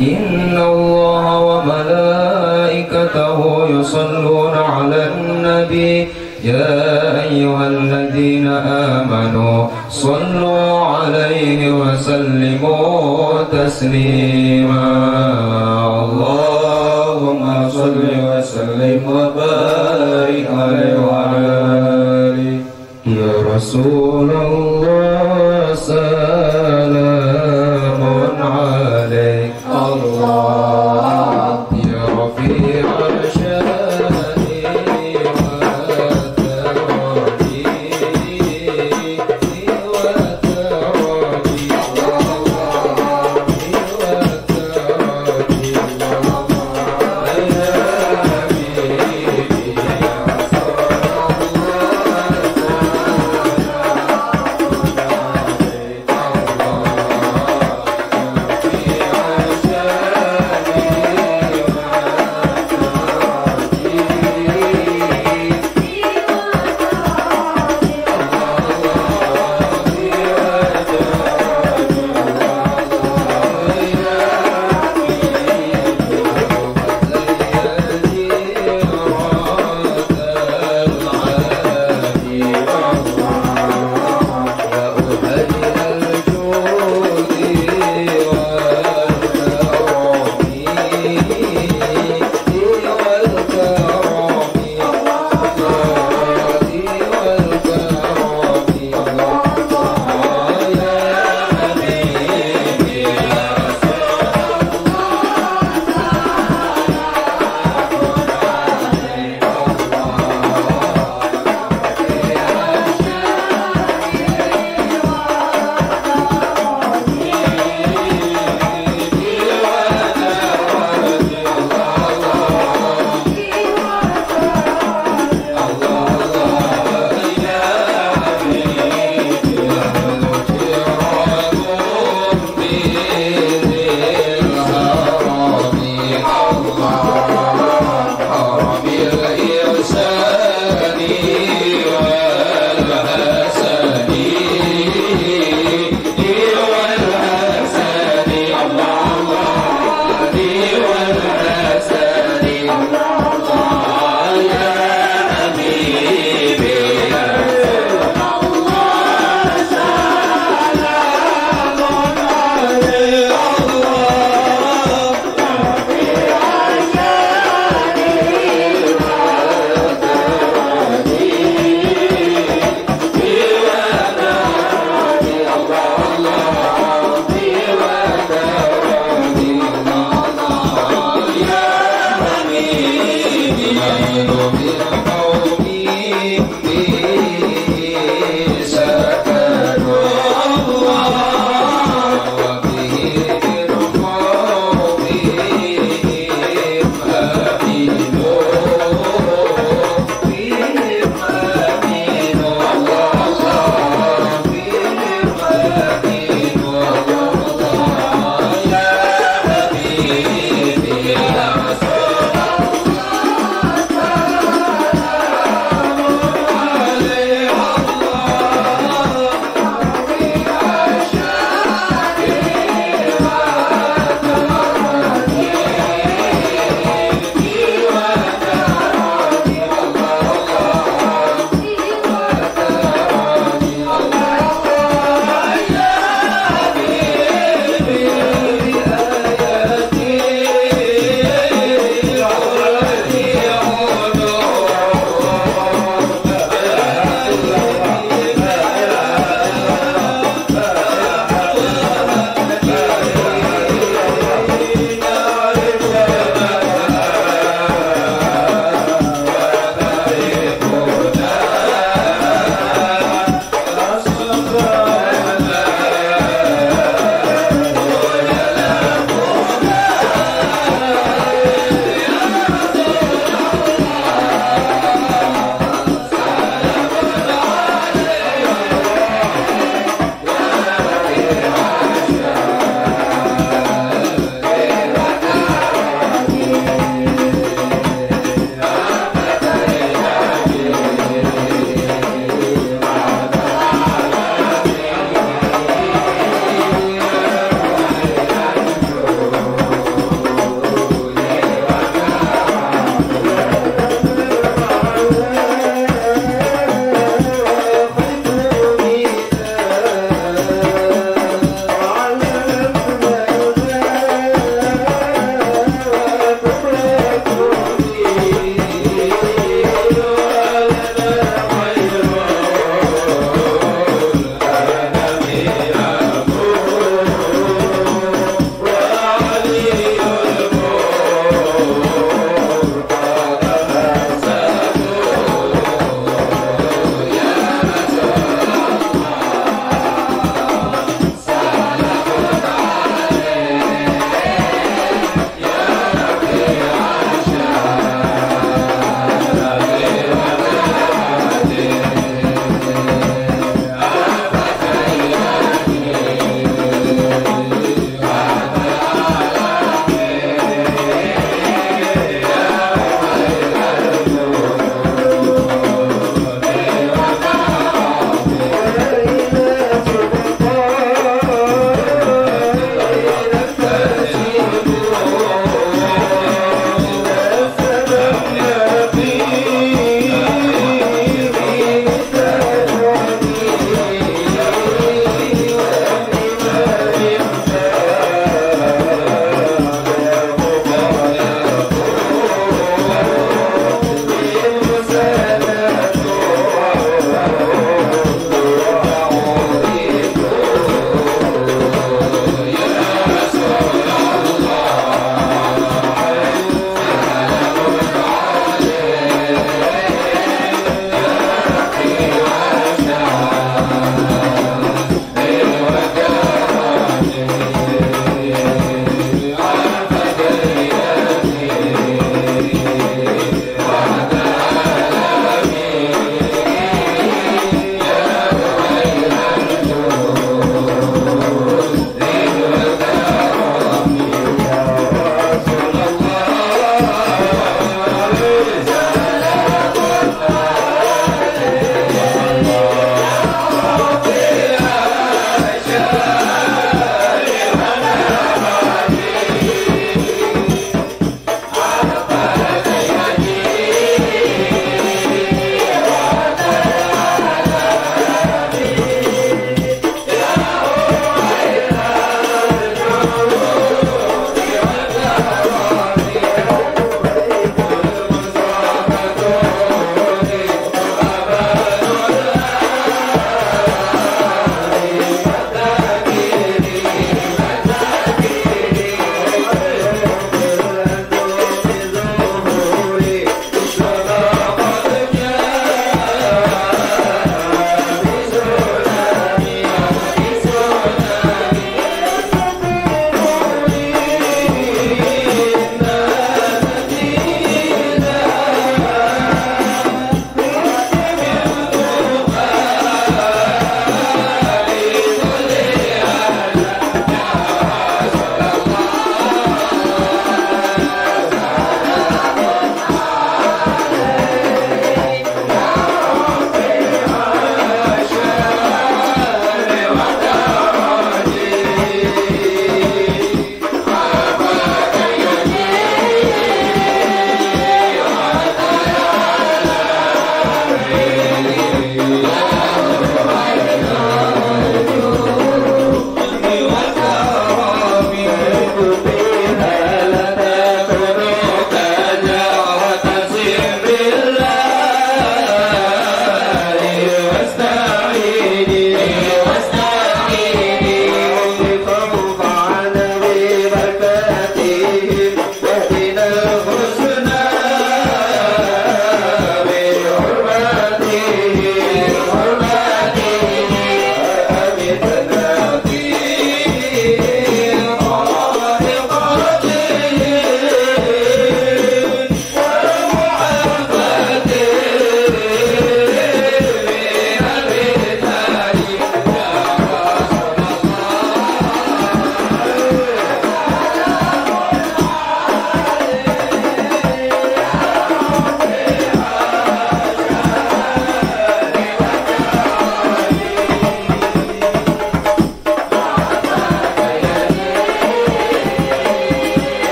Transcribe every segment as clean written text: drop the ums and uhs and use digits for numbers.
إن الله وملائكته يصلون على النبي يا أيها الذين آمنوا صلوا عليه وسلموا تسليما اللهم صل وسلم وبارك عليه وعلى آله يا رسول الله سلام عليك الله يا رفيع الشان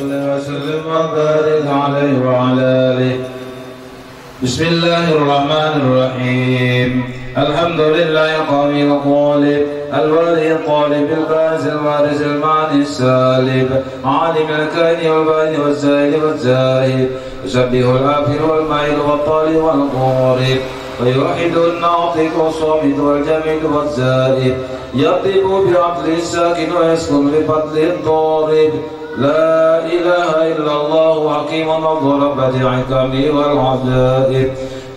صل وسلم وبارك عليه وعلى آله. بسم الله الرحمن الرحيم. الحمد لله قوي القالب الولي الطالب الباز الوارث المعني السالب عالم الكائن والبائن والزائد والزاهد يسبح الآخر والمعيد والطالب والقارب ويوحد الناطق والصامت والجميل والزائد يضرب بعقل الساكن ويسكن بفضل الضارب. لا إله إلا الله حكيم الضربة حكمه والعجائب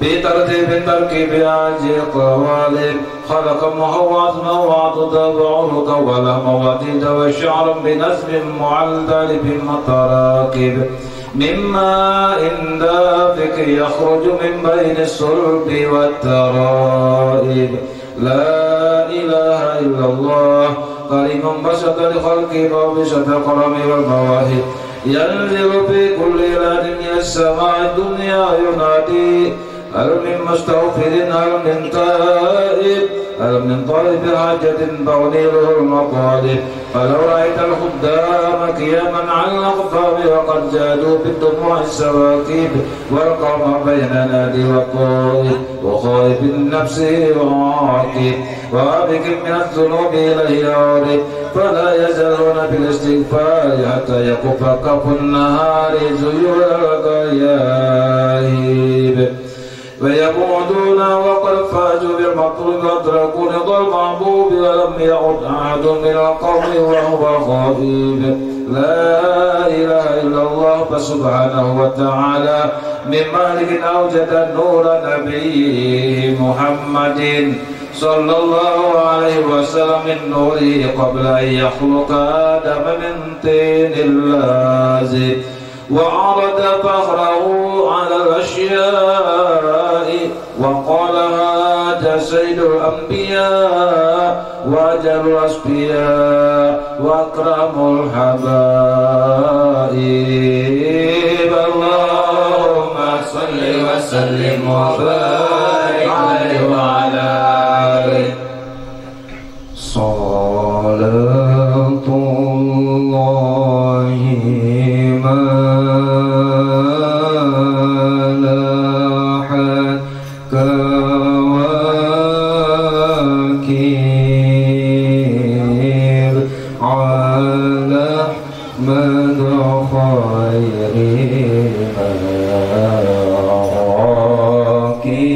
بترتيب تركيب عاجل قوالب خلق وعظما وعضدا وعروقا ولحما وتيدا وشعرا بنسب معلل متراكب من ماء دافق يخرج من بين الصلب والترائب. لا إله إلا الله كريم بسط لخلقه وبسط الكرم والمواهب ينزل في كل ليلة من السماء الدنيا ينادي هل من مستغفر هل من تائب هل من طالب حاجة بغني له المطالب. فلو رأيت الخدام قياما على الأقطاب وقد زادوا بالدموع السواكب والقوم بين نادي والطائب وخائف النفس وعاقب وابك من الذنوب إليه عارف فلا يزالون بالاستغفار حتى يكف كف النهار زيول الغياهب ويبعدون وقد فازوا بالمطلوب واتركوا رضا المحبوب ولم يعد أحد من القوم وهو خائب. لا إله إلا الله فسبحانه وتعالى من مالك أوجد نور نبيه محمد صلى الله عليه وسلم من نوره قبل أن يخلق آدم من طين لازب وعرض فخره على الأشياء وقال هذا سيد الأنبياء وأجل الأصفياء وأكرم الحبائب. اللهم صل وسلم وبارك عليه وعلى آله. صلاة الله كواكب على من خير مراكب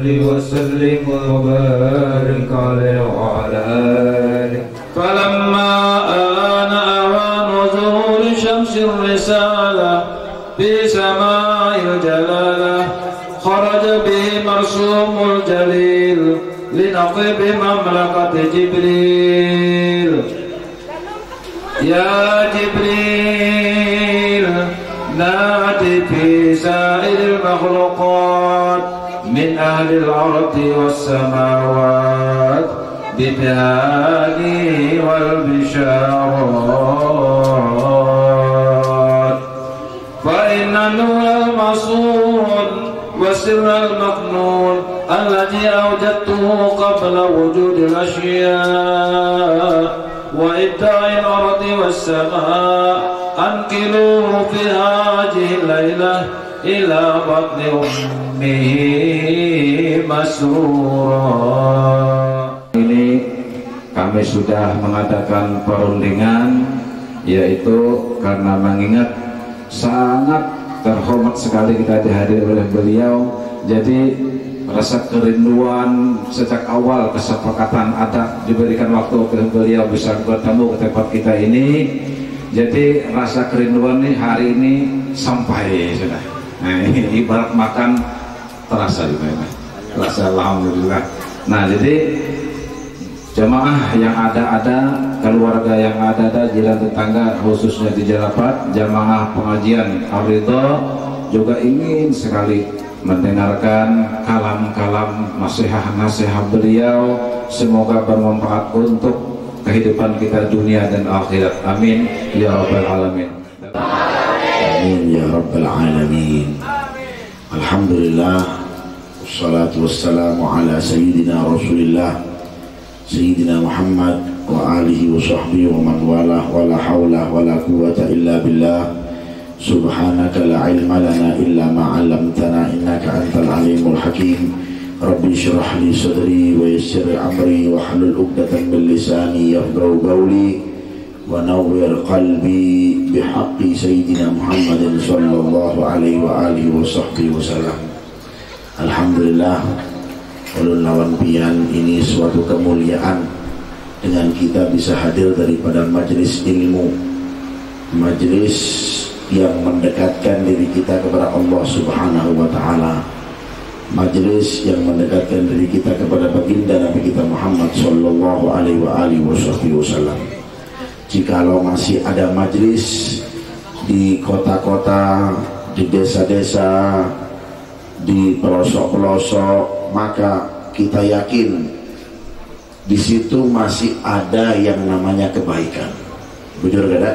صل وسلم وبارك عليه وعلى آله. فلما آن أوان ظهور شمس الرسالة في سماء الجلالة خرج به مرسوم الجليل لنقب مملكة جبريل. يا جبريل نادي في سائر المخلوقات من أهل الأرض والسماوات بالتهاني والبشارات، فإن النور المصون والسر المكنون الذي أوجدته قبل وجود الأشياء وإبداع الأرض والسماء أنقلوه في هذه الليلة إلى بطن أمه مسرورا. Ini kami sudah mengadakan perundingan, yaitu karena mengingat sangat terhormat sekali kita dihadiri oleh beliau. Jadi rasa kerinduan sejak awal kesepakatan ada diberikan waktu ke beliau bisa bertemu ke tempat kita ini. Jadi rasa kerinduan nih hari ini sampai sudah. Nah, ini ibarat makan terasa juga ya. Terasa alhamdulillah. Nah, jadi jamaah yang ada, keluarga yang ada, jiran tetangga khususnya di Jalapat, jamaah pengajian Ar-Ridha juga ingin sekali mendengarkan kalam-kalam nasihat beliau. Semoga bermanfaat untuk kehidupan kita dunia dan akhirat. Amin ya rabbal alamin. Amin ya rabbal alamin. Alhamdulillah wassalatu wassalamu ala sayyidina Rasulillah Sayyidina Muhammad wa alihi wa sahbihi wa man walah wa la hawla wa la quwwata illa billah. Subhanaka la ilma lana illa ma 'allamtana innaka antal alimul hakim. Rabbi shrah li sadri wa yassir amri wa hlul 'uqdatam min lisani yafqahu qawli wa nawwir qalbi bihaqqi sayyidina Muhammadin sallallahu alaihi wa alihi wa sahbihi wasallam. Alhamdulillah, ulun lawan pian, ini suatu kemuliaan dengan kita bisa hadir daripada majelis ilmu, majelis yang mendekatkan diri kita kepada Allah Subhanahu wa ta'ala, majelis yang mendekatkan diri kita kepada baginda Nabi kita Muhammad sallallahu alaihi wasallam. Jikalau masih ada majelis di kota-kota, di desa-desa, di pelosok-pelosok, maka kita yakin di situ masih ada yang namanya kebaikan. Bujur kada?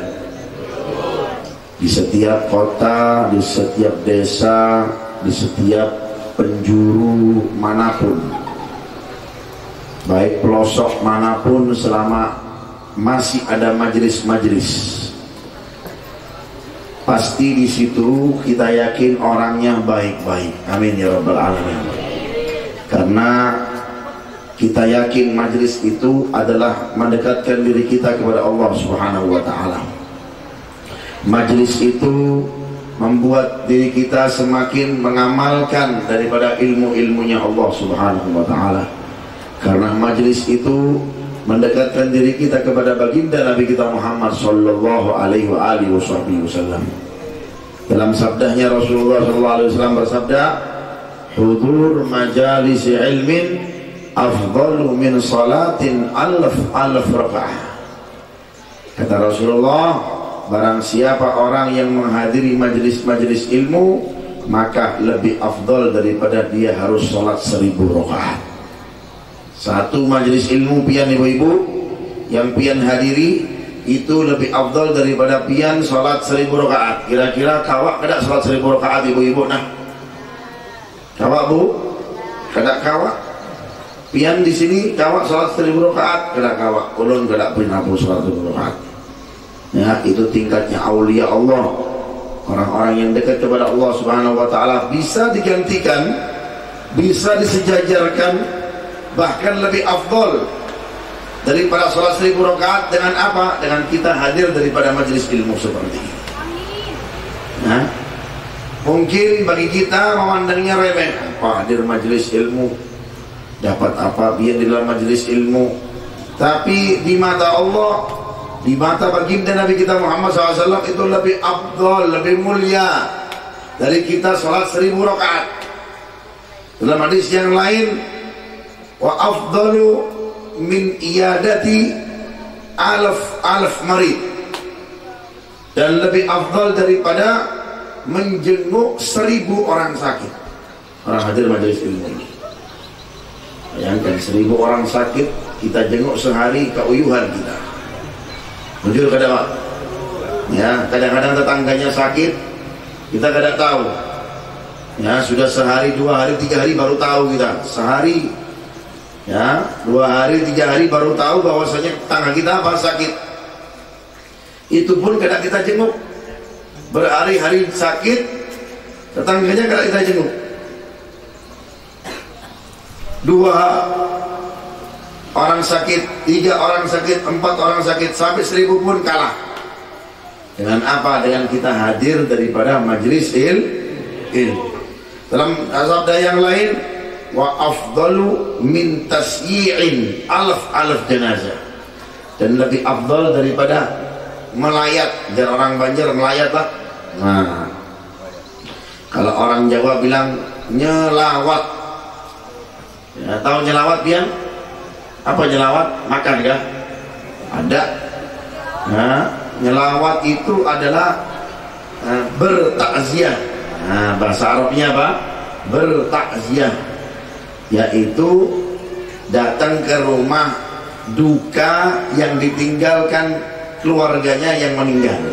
Di setiap kota, di setiap desa, di setiap penjuru manapun, baik pelosok manapun, selama masih ada majelis-majelis, pasti di situ kita yakin orangnya baik-baik. Amin ya rabbal alamin. Karena kita yakin majelis itu adalah mendekatkan diri kita kepada Allah Subhanahu wa ta'ala. Majelis itu membuat diri kita semakin mengamalkan daripada ilmu-ilmunya Allah Subhanahu wa ta'ala. Karena majelis itu mendekatkan diri kita kepada baginda Nabi kita Muhammad sallallahu alaihi wasallam. Dalam sabdanya Rasulullah sallallahu alaihi wasallam bersabda, "Hudur majalis ilmin afdalu min salatin alf rakaah." Kata Rasulullah, barang siapa orang yang menghadiri majelis-majelis ilmu, maka lebih afdal daripada dia harus salat 1000 rakaat. Satu majelis ilmu pian ibu-ibu yang pian hadiri itu lebih afdal daripada pian salat 1000 rakaat. Kira-kira kawak kada salat 1000 rakaat ibu-ibu? Nah, kawak bu? Kada kawak? Pian di sini kawak salat 1000 rakaat? Kada kawak. Ulun kada pernah salat 1000 rakaat. Ya, itu tingkatnya aulia Allah. Orang-orang yang dekat kepada Allah Subhanahu wa ta'ala bisa digantikan, bisa disejajarkan, bahkan lebih afdol daripada sholat 1000 rakaat. Dengan apa? Dengan kita hadir daripada majelis ilmu seperti ini. Nah, Mungkin bagi kita memandangnya remeh, apa hadir majelis ilmu, dapat apa biar di dalam majelis ilmu. Tapi di mata Allah, di mata baginda Nabi kita Muhammad SAW itu lebih afdal, lebih mulia dari kita sholat 1000 rakaat. Dalam hadis yang lain, wa afdalu min iyadati alaf marid, dan lebih afdal daripada menjenguk 1000 orang sakit. Orang hadir majelis ilmu ini, bayangkan 1000 orang sakit kita jenguk sehari, keuyuhan kita. Muncul kada Pak? Ya, kadang-kadang tetangganya sakit, kita kada tahu. Ya, sudah sehari, 2 hari, 3 hari baru tahu kita. Sehari, ya, 2 hari, 3 hari baru tahu bahwasanya tetangga kita apa sakit. Itu pun kada kita jenguk. Berhari-hari sakit, tetangganya kada kita jenguk. 2 orang sakit, 3 orang sakit, 4 orang sakit, sampai 1000 pun kalah. Dengan apa? Dengan kita hadir daripada majelis ilmu. Dalam sabda yang lain, wa afdalu min tasyi'in alaf jenazah, dan lebih afdal daripada melayat. Dan orang Banjar melayat lah. Nah, kalau orang Jawa bilang nyelawat. Ya, tahu nyelawat pian? Apa nyelawat? Makan kah? Ada. Nah, nyelawat itu adalah bertakziah. Nah, bahasa Arabnya apa? Bertakziah, yaitu datang ke rumah duka yang ditinggalkan keluarganya yang meninggal.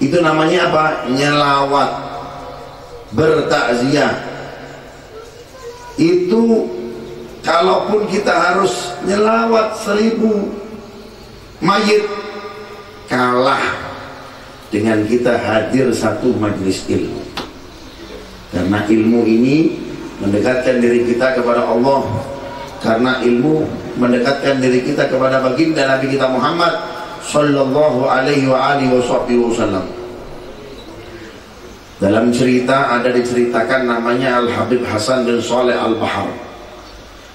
Itu namanya apa? Nyelawat, bertakziah. Itu kalaupun kita harus nyelawat 1000 mayit, kalah dengan kita hadir satu majelis ilmu. Karena ilmu ini mendekatkan diri kita kepada Allah, karena ilmu mendekatkan diri kita kepada baginda Nabi kita Muhammad sallallahu alaihi wa alihi wasallam. Dalam cerita ada diceritakan namanya Al-Habib Hasan bin Saleh Al-Bahar.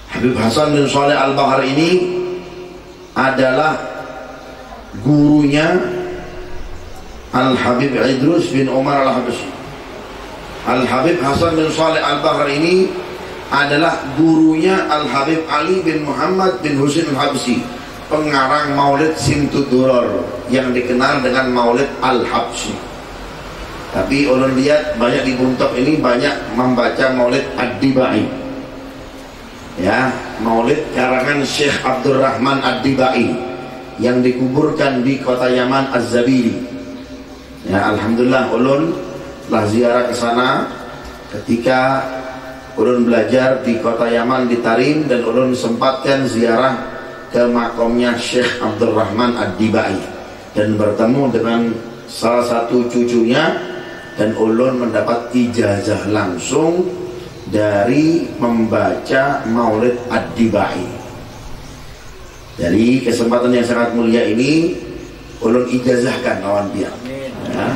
Habib Hasan bin Saleh Al-Bahar ini adalah gurunya Al-Habib Idrus bin Umar Al-Habsyi. Al-Habib Hasan bin Saleh Al-Bahar ini adalah gurunya Al-Habib Ali bin Muhammad bin Husain Al-Habsyi, pengarang Maulid Simtud-Duror yang dikenal dengan Maulid Al-Habsyi. Tapi orang lihat banyak di Buntok ini banyak membaca Maulid Ad-Dibai. Ya, Maulid karangan Syekh Abdurrahman Ad-Dibai yang dikuburkan di kota Yaman Az-Zabiri. Ya, alhamdulillah ulun telah ziarah ke sana ketika ulun belajar di kota Yaman di Tarim, dan ulun sempatkan ziarah ke makamnya Syekh Abdurrahman Ad-Dibai dan bertemu dengan salah satu cucunya, dan ulun mendapat ijazah langsung dari membaca Maulid Ad-Dibai. Dari kesempatan yang sangat mulia ini ulun ijazahkan lawan pian. Ya,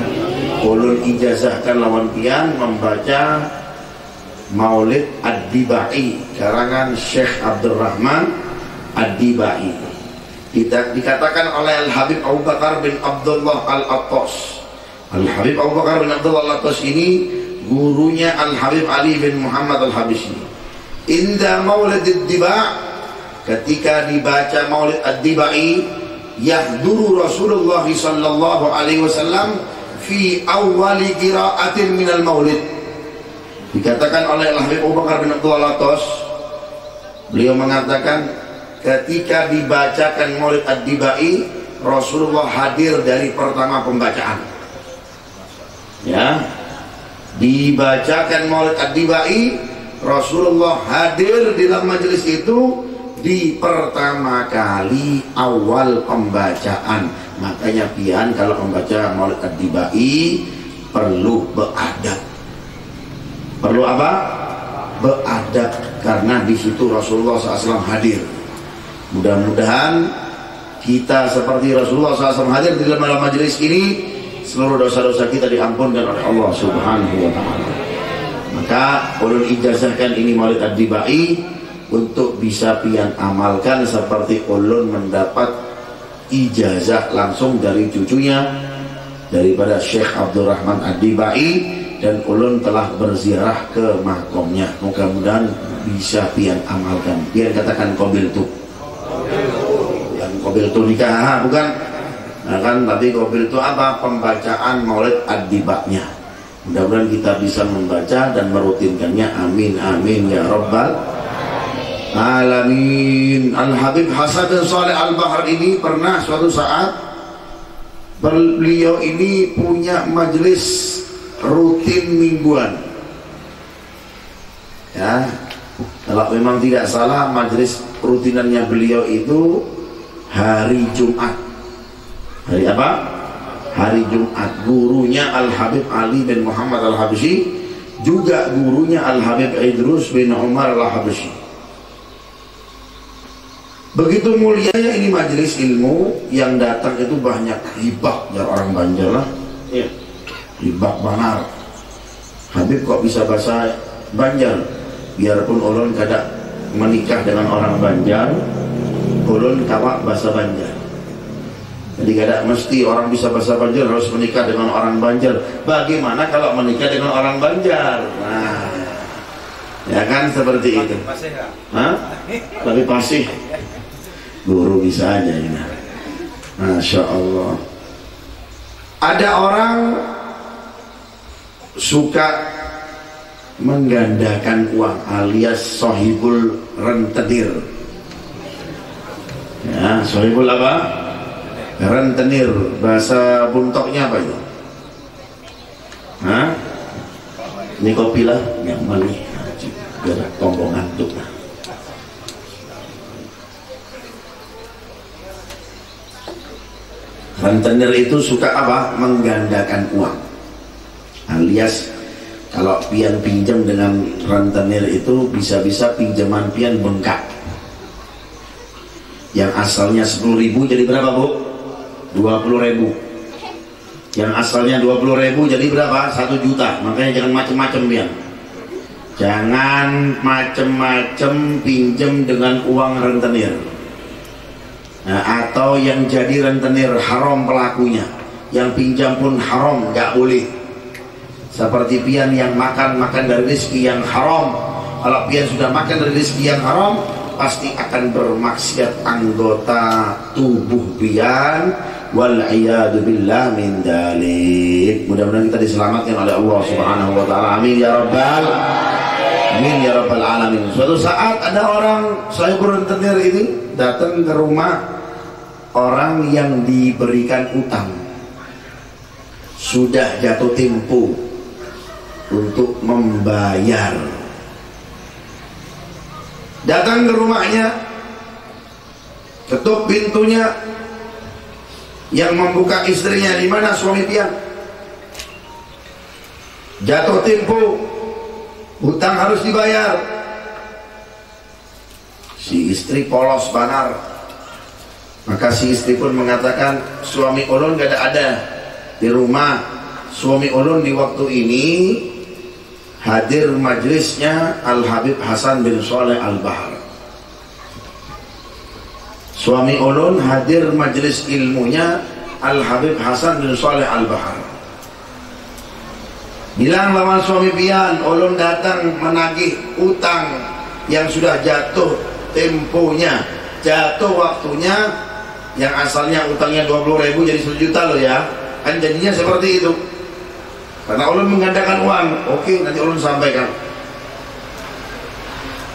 ulun ijazahkan lawan pian membaca Maulid Ad-Dibai karangan Syekh Abdurrahman Ad-Dibai. Dikatakan oleh Al-Habib Abu Bakar bin Abdullah Al-Attas. Al-Habib Abu Bakar bin Abdullah Al-Attas ini gurunya Al-Habib Ali bin Muhammad Al-Habsyi. Inda Maulid Ad-Dibai, ketika dibaca Maulid Ad-Dibai, yahduru Rasulullah sallallahu alaihi wasallam fi awwali qiraatin minal maulid. Dikatakan oleh Al-Habib Abu Bakar bin Abdullah Al-Attas, beliau mengatakan ketika dibacakan Maulid Ad-Dibai, Rasulullah hadir dari pertama pembacaan. Ya, dibacakan Maulid Ad-Dibai, Rasulullah hadir di dalam majelis itu di pertama kali awal pembacaan. Makanya pian kalau membaca Maulid Ad-Dibai perlu beradab. Perlu apa? Beradab, karena di situ Rasulullah SAW hadir. Mudah-mudahan kita seperti Rasulullah SAW hadir di dalam majelis ini, seluruh dosa-dosa kita diampunkan oleh Allah Subhanahu wa taala. Maka ulun ijazahkan ini Maulid Ad-Dibai untuk bisa pian amalkan seperti ulun mendapat ijazah langsung dari cucunya daripada Syekh Abdurrahman Ad-Dibai, dan ulun telah berziarah ke makomnya. Mudah-mudahan bisa pian amalkan. Pian katakan qabil tu. Yang qabil tu nikah bukan? Nah kan, tapi qabil tu apa? Pembacaan Maulid Ad-Dibainya. Mudah-mudahan kita bisa membaca dan merutinkannya. Amin amin ya rabbal alamin. Al-Habib Hasan bin Shalih Al-Bahar ini pernah suatu saat, beliau ini punya majelis rutin mingguan. Ya, kalau memang tidak salah majelis rutinannya beliau itu hari Jumat. Hari apa? Hari Jumat. Gurunya Al-Habib Ali bin Muhammad Al-Habsyi, juga gurunya Al-Habib Idrus bin Umar Al-Habsyi. Begitu mulianya ini majelis ilmu, yang datang itu banyak hibah, ya orang Banjar lah. Ya. Hibah banar. Habib kok bisa bahasa Banjar? Biarpun ulun kada menikah dengan orang Banjar, ulun kawak bahasa Banjar. Jadi kada mesti orang bisa bahasa Banjar harus menikah dengan orang Banjar. Bagaimana kalau menikah dengan orang Banjar? Nah, ya kan seperti itu. Hah? Tapi pasih. Guru bisa aja ini. Masya Allah. Ada orang suka menggandakan uang alias sohibul rentenir. Ya, sohibul apa? Rentenir. Bahasa buntoknya apa itu? Hah? Ini kopi lah yang manis. Biar tombong ngantuk lah. Rentenir itu suka apa? Menggandakan uang. Alias kalau pian pinjam dengan rentenir itu bisa-bisa pinjaman pian bengkak. Yang asalnya 10.000 jadi berapa bu? 20.000. Yang asalnya 20.000 jadi berapa? 1 juta. Makanya jangan macem-macem pian. Jangan macem-macem pinjam dengan uang rentenir. Nah, atau yang jadi rentenir haram pelakunya, yang pinjam pun haram, gak boleh. Seperti pian yang makan dari rezeki yang haram. Kalau pian sudah makan dari rezeki yang haram, pasti akan bermaksiat anggota tubuh pian. Wal'iyadu billah min dalik. Mudah-mudahan kita diselamatkan oleh Allah Subhanahu wa ta'ala. Amin ya rabbal amin ya rabbal alamin. Suatu saat ada orang sahibul rentenir ini datang ke rumah orang yang diberikan utang, sudah jatuh tempo untuk membayar. Datang ke rumahnya, ketuk pintunya, yang membuka istrinya. Di mana suami pian? Jatuh tempo, hutang harus dibayar. Si istri polos banar. Maka si istri pun mengatakan, suami ulun gak ada di rumah. Suami ulun di waktu ini hadir majelisnya Al-Habib Hasan bin Shalih Al-Bahar. Suami ulun hadir majelis ilmunya Al-Habib Hasan bin Shalih Al-Bahar. Bilang lawan suami pian, ulun datang menagih utang yang sudah jatuh temponya, jatuh waktunya. Yang asalnya utangnya 20.000 jadi 1 juta loh ya. Kan jadinya seperti itu. Karena ulun menggandakan uang. Oke, nanti ulun sampaikan.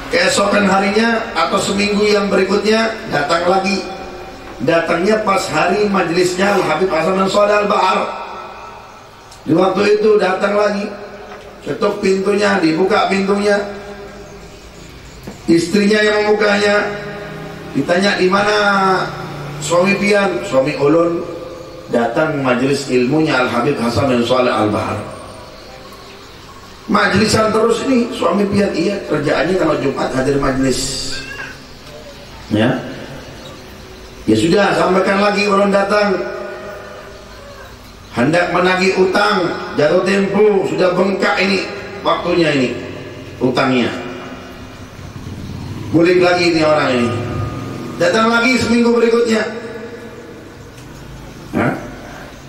Keesokan harinya atau seminggu yang berikutnya datang lagi. Datangnya pas hari majelisnya Al-Habib Hasan bin Shalih Al-Bahar. Di waktu itu datang lagi, ketuk pintunya, dibuka pintunya. Istrinya yang membukanya. Ditanya, di mana suami pian? Suami ulun datang majelis ilmunya Al-Habib Hasan bin Shalih Al-Bahar. Majelisan terus nih suami pian. Iya, kerjaannya kalau Jumat hadir majelis. Ya sudah, sampaikan lagi ulun datang. hendak menagih utang, jatuh tempo, sudah bengkak ini waktunya ini utangnya. Guling lagi ini orang ini, datang lagi seminggu berikutnya,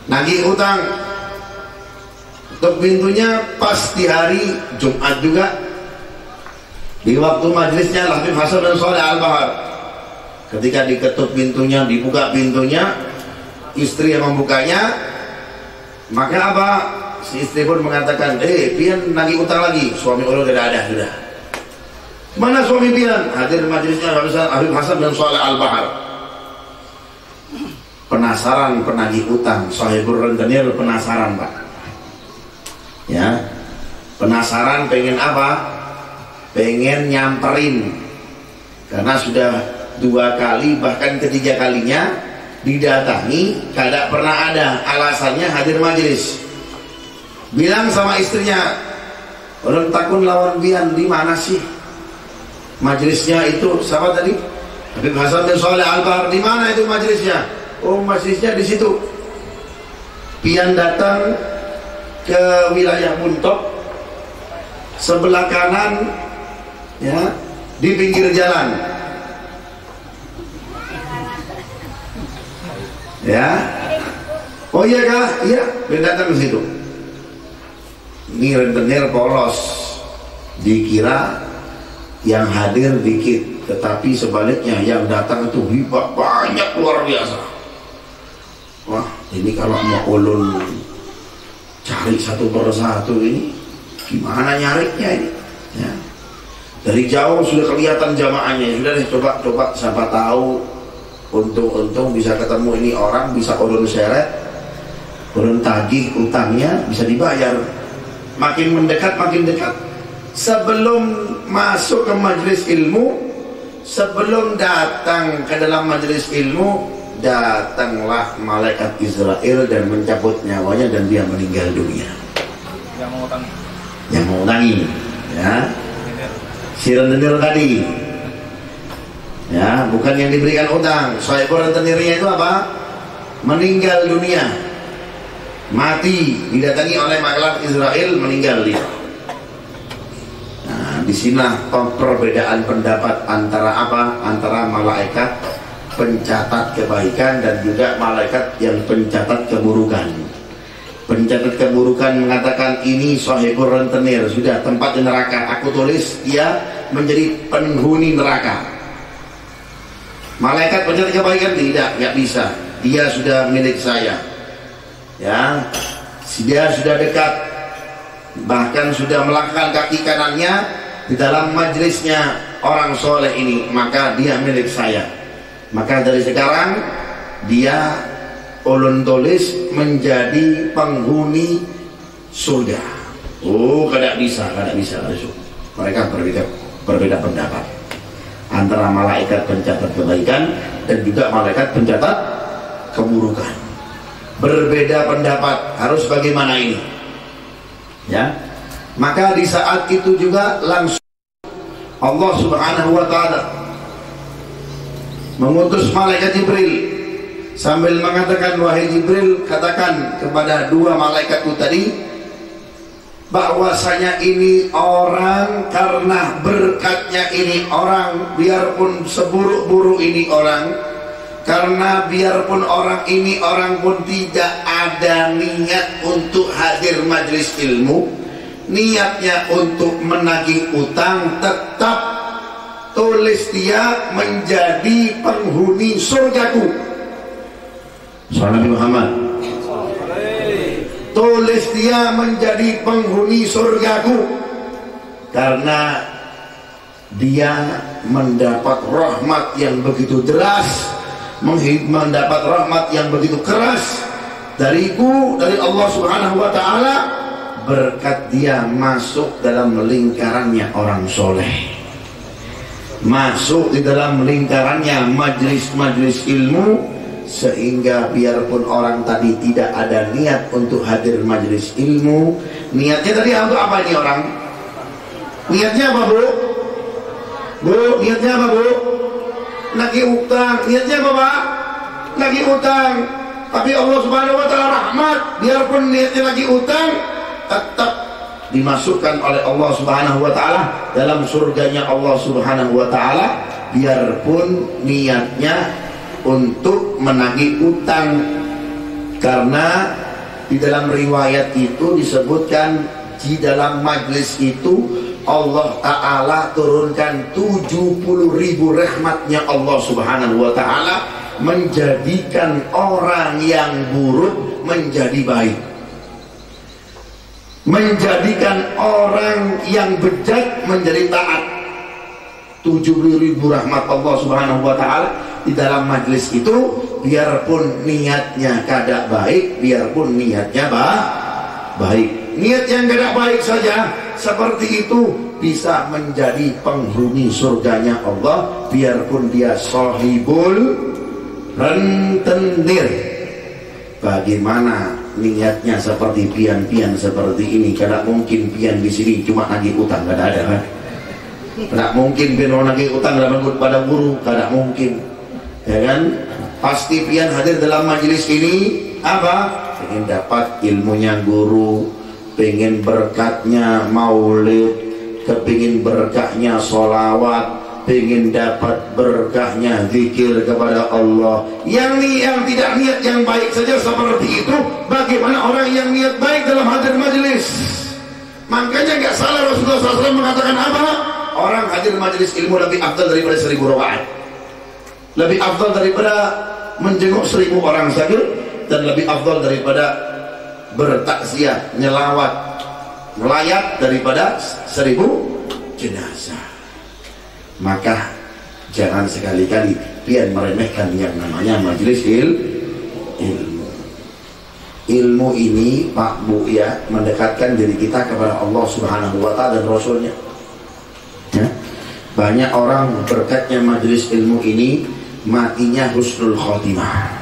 nagih utang, ketuk pintunya pas di hari Jumat juga, di waktu majelisnya Habib Hasan bin Shalih Al-Bahar. Ketika diketuk pintunya, dibuka pintunya, istri yang membukanya, maka apa? Si istri pun mengatakan, pian nagih utang lagi. Suami ulun tidak ada sudah. Mana suami pian? Hadir majelisnya Habib Hasan bin Shalih Al-Bahar. Penasaran penagih utang, sahibur rentenir penasaran Pak. Ya, penasaran pengen apa? Pengen nyamperin, karena sudah 2 kali bahkan ketiga kalinya didatangi, kada pernah ada, alasannya hadir majelis. Bilang sama istrinya, orang takun lawan bian, di mana sih majelisnya itu? Siapa tadi? Habib Hasan bin Shalih Al-Bahar. Di mana itu majelisnya? Oh, majelisnya di situ. Pian datang ke wilayah Buntok, sebelah kanan, ya, di pinggir jalan, ya. Oh iya kah? Iya, pian datang ke situ. Ini rentenir polos, dikira yang hadir dikit, tetapi sebaliknya yang datang itu banyak, luar biasa. Wah, ini kalau mau ulun cari satu persatu ini gimana nyariknya ini, ya. Dari jauh sudah kelihatan jamaahnya. Sudah deh, coba siapa tahu untung bisa ketemu ini orang, bisa ulun seret, ulun tagih utangnya, bisa dibayar. Makin mendekat makin dekat. Sebelum masuk ke majelis ilmu, sebelum datang ke dalam majelis ilmu, datanglah malaikat Israel dan mencabut nyawanya dan dia meninggal dunia. Yang mau utangi, ya, si rentenir tadi, ya, bukan yang diberikan utang. Sahibur rentenirnya itu apa? Meninggal dunia, mati, didatangi oleh malaikat Israel, meninggal dia. Nah, disinilah perbedaan pendapat antara apa? Antara malaikat pencatat kebaikan dan juga malaikat yang pencatat keburukan. Pencatat keburukan mengatakan, ini sahibur rentenir, sudah tempat di neraka, aku tulis dia menjadi penghuni neraka. Malaikat pencatat kebaikan tidak, nggak bisa, dia sudah milik saya, ya, dia sudah dekat, bahkan sudah melangkahkan kaki kanannya di dalam majelisnya orang soleh ini, maka dia milik saya. Maka dari sekarang dia ulun tulis menjadi penghuni surga. Oh, kada bisa. Mereka berbeda pendapat antara malaikat pencatat kebaikan dan juga malaikat pencatat keburukan. Berbeda pendapat, harus bagaimana ini? Ya. Maka di saat itu juga langsung Allah Subhanahu wa taala mengutus malaikat Jibril sambil mengatakan, wahai Jibril, katakan kepada 2 malaikatku tadi bahwasanya ini orang, karena berkatnya ini orang, biarpun seburuk-buruk ini orang, karena biarpun orang ini orang pun tidak ada niat untuk hadir majelis ilmu, niatnya untuk menagih utang, tetap tulis dia menjadi penghuni surgaku. Salam Muhammad. Tulis dia menjadi penghuni surgaku karena dia mendapat rahmat yang begitu deras, mendapat rahmat yang begitu keras dariku, dari Allah Subhanahu wa taala, berkat dia masuk dalam lingkarannya orang soleh, masuk di dalam lingkarannya majelis-majelis ilmu, sehingga biarpun orang tadi tidak ada niat untuk hadir majelis ilmu, niatnya tadi untuk apa ini orang? Niatnya apa, Bu? Bu, niatnya apa, Bu? Nagih utang. Niatnya apa, Pak? Nagih utang. tapi Allah Subhanahu wa taala rahmat, biarpun niatnya lagi utang, tetap dimasukkan oleh Allah Subhanahu wa taala dalam surganya Allah Subhanahu wa taala, biarpun niatnya untuk menagih utang. Karena di dalam riwayat itu disebutkan, di dalam majlis itu Allah Ta'ala turunkan 70.000 rahmatnya Allah Subhanahu wa Ta'ala, menjadikan orang yang buruk menjadi baik, menjadikan orang yang bejat menjadi taat. 70.000 rahmat Allah Subhanahu wa Ta'ala di dalam majlis itu, biarpun niatnya kada baik, biarpun niatnya baik. Niat yang kada baik saja seperti itu bisa menjadi penghuni surganya Allah, biarpun dia sahibul rentenir. Bagaimana niatnya seperti pian-pian seperti ini? Kada mungkin pian di sini cuma nagih utang, kada ada kan? Kada mungkin pian nagih utang dalam pada guru, kada mungkin, ya kan? Pasti pian hadir dalam majelis ini apa? Pengen dapat ilmunya guru, pengen berkatnya maulid, kepingin berkahnya sholawat, pengen dapat berkahnya zikir kepada Allah. Yang tidak niat yang baik saja seperti itu, bagaimana orang yang niat baik dalam hadir majelis? Makanya nggak salah Rasulullah SAW mengatakan apa? Orang hadir majelis ilmu lebih afdal daripada 1000 rakaat, lebih afdal daripada menjenguk 1000 orang saja, dan lebih afdal daripada bertakziah, nyelawat, melayat daripada 1000 jenazah. Maka jangan sekali-kali pian meremehkan yang namanya majelis ilmu. Ilmu ini Pak Bu ya, mendekatkan diri kita kepada Allah Subhanahu wa Ta'ala dan Rasulnya ya. Banyak orang berkatnya majelis ilmu ini matinya husnul khotimah.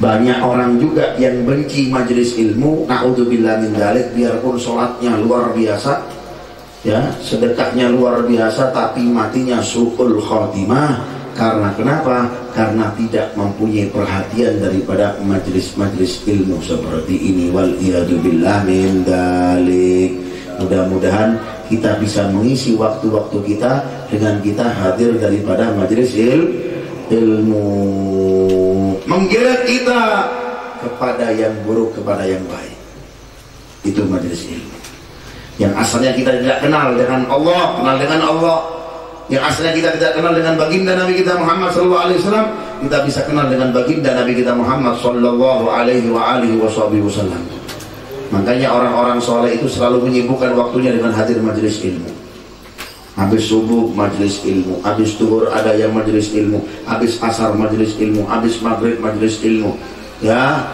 Banyak orang juga yang benci majelis ilmu, na'udzubillah min dzalik, biarpun sholatnya luar biasa ya, sedekahnya luar biasa, tapi matinya su'ul khotimah. Karena kenapa? Karena tidak mempunyai perhatian daripada majelis-majelis ilmu seperti ini. Wal iyadzubillah min dzalik. Mudah-mudahan kita bisa mengisi waktu-waktu kita dengan kita hadir daripada majelis ilmu, menggeret kita kepada yang buruk kepada yang baik. Itu majelis ilmu. Yang asalnya kita tidak kenal dengan Allah, kenal dengan Allah. Yang asalnya kita tidak kenal dengan baginda Nabi kita Muhammad SAW, kita bisa kenal dengan baginda Nabi kita Muhammad SAW. Makanya orang-orang soleh itu selalu menyibukkan waktunya dengan hadir majelis ilmu. Habis subuh majelis ilmu, habis zuhur ada yang majelis ilmu, habis asar majelis ilmu, habis maghrib majelis ilmu, ya,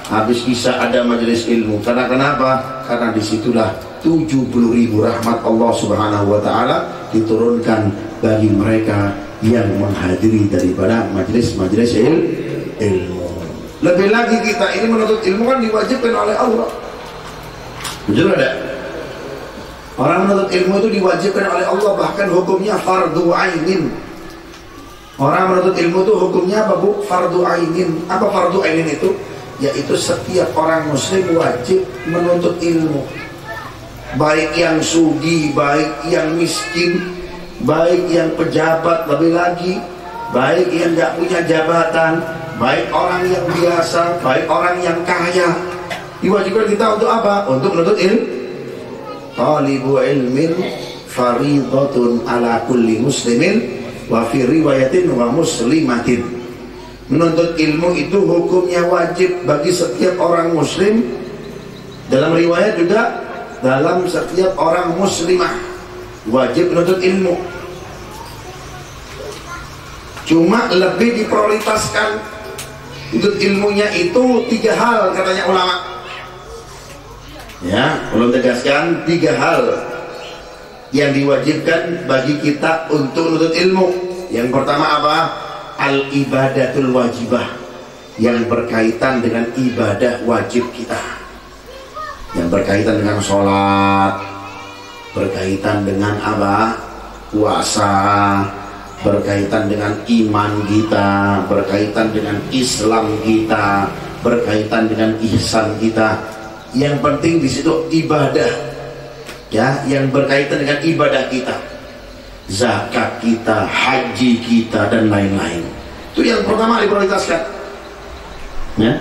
habis isya ada majelis ilmu. Karena kenapa? Karena disitulah 70.000 rahmat Allah Subhanahu wa Ta'ala diturunkan bagi mereka yang menghadiri daripada majelis-majelis ilmu. Lebih lagi kita ini menuntut ilmu kan diwajibkan oleh Allah. Betul ada? Orang menuntut ilmu itu diwajibkan oleh Allah, bahkan hukumnya fardu ainin. Orang menuntut ilmu itu hukumnya apa Bu? Fardu ainin. Apa fardu ainin itu? Yaitu setiap orang muslim wajib menuntut ilmu. Baik yang sugih, baik yang miskin, baik yang pejabat, lebih lagi baik yang gak punya jabatan, baik orang yang biasa, baik orang yang kaya. Diwajibkan kita untuk apa? Untuk menuntut ilmu. Talibu ilmin faridatun ala kulli muslimin wa fi riwayatin wa muslimatin. Menuntut ilmu itu hukumnya wajib bagi setiap orang muslim. Dalam riwayat juga dalam setiap orang muslimah wajib menuntut ilmu. Cuma lebih diprioritaskan menuntut ilmunya itu 3 hal katanya ulama. Ya, belum tegaskan 3 hal yang diwajibkan bagi kita untuk menuntut ilmu. Yang pertama apa? Al-ibadatul wajibah, yang berkaitan dengan ibadah wajib kita, yang berkaitan dengan sholat, berkaitan dengan apa? Puasa, berkaitan dengan iman kita, berkaitan dengan Islam kita, berkaitan dengan ihsan kita. Yang penting di situ ibadah, ya, yang berkaitan dengan ibadah kita, zakat kita, haji kita, dan lain-lain. Itu yang pertama diprioritaskan, ya.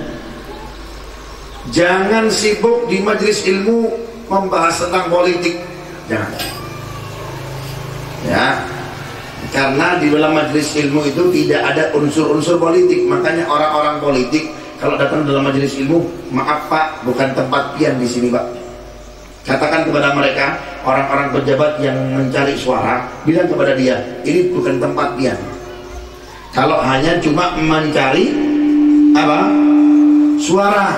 Jangan sibuk di majelis ilmu membahas tentang politik, jangan, ya. Karena di dalam majelis ilmu itu tidak ada unsur-unsur politik. Makanya orang-orang politik kalau datang dalam majelis ilmu, maaf Pak, bukan tempat pian di sini Pak. Katakan kepada mereka, orang-orang pejabat yang mencari suara, bilang kepada dia, ini bukan tempat pian. Kalau hanya cuma mencari apa? Suara.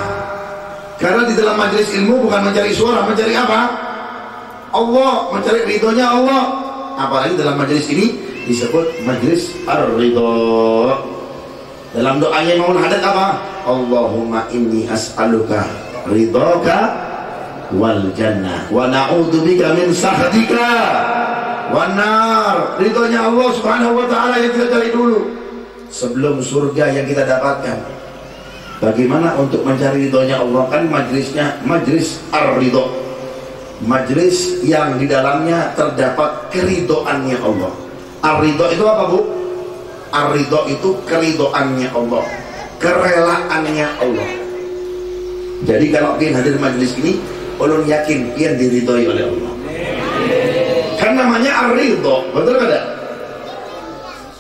Karena di dalam majelis ilmu bukan mencari suara, mencari apa? Allah, mencari ridhonya Allah. Apalagi dalam majelis ini disebut majelis ar-ridho. Dalam doanya Imam Haddad apa? Allahumma inni as'aluka ridhoka wal jannah wa na'udzubika min sakhatika wan nar. Ridhonya Allah Subhanahu wa taala yang kita cari dulu sebelum surga yang kita dapatkan. Bagaimana untuk mencari ridhonya Allah? Kan majelisnya majelis ar-ridho, majelis yang di dalamnya terdapat keridhoannya Allah. Ar-ridho itu apa Bu? Ar-ridho itu keridhoannya Allah, kerelaannya Allah. Jadi kalau pian hadir majelis ini, ulun yakin pian diridhoi oleh Allah. Kan namanya ar-ridho, betul tidak?